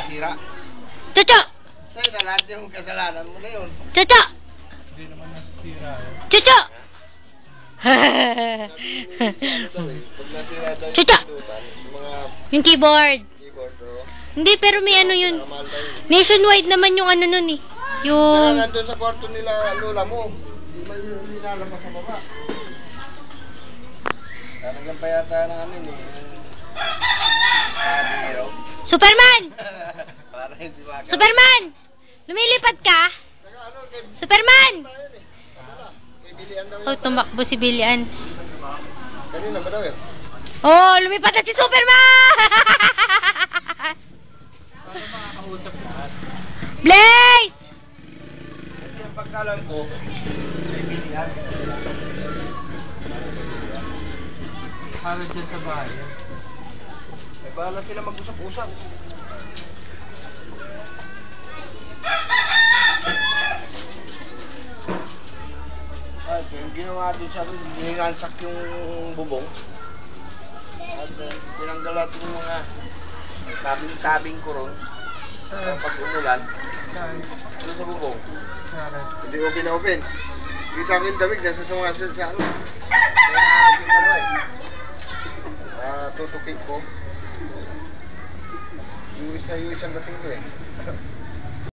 nasira. Chucho! Sa'yo na lahat yung kasalanan mo na yun. Chucho! Hindi naman nasira eh. Chucho! Pag nasira daw yung Chucho! pindutan, yung mga Yung keyboard. keyboard, oh. Hindi, pero may ano yun. Nakamahal tayo. Nationwide naman yung ano nun eh. Kaya Yung... nandun sa kwarto nila, lola mo. Hindi man yung nilalabas sa baba. Talagang pa yata ng ano yun eh. Hero. Superman! Para hindi makakalala. Superman! Lumilipad ka? Saka ano, kay Superman! tayo eh. Kay Bilian daw Oh, tumakbo si Bilian. Kanina ba daw yun? Oh, lumipad na si Superman! Paano makakausap lahat? Blaze! Kasi ang pagkalam ko, kay Bilian. Para dyan sa bayan. May bahala sila mag-usap-usap. Ay, yung ginawa doon sa akin, nilansak yung bubong. At tinanggal natin yung mga tabing-tabing ko ron. Pag umulan, Saan? ano sa bubong? Saan? Hindi open na open. Kita ko yung damit, nasa sa ano. Kaya naharap yung dalawa eh. Tutukin ko. Yung isang dating ko eh.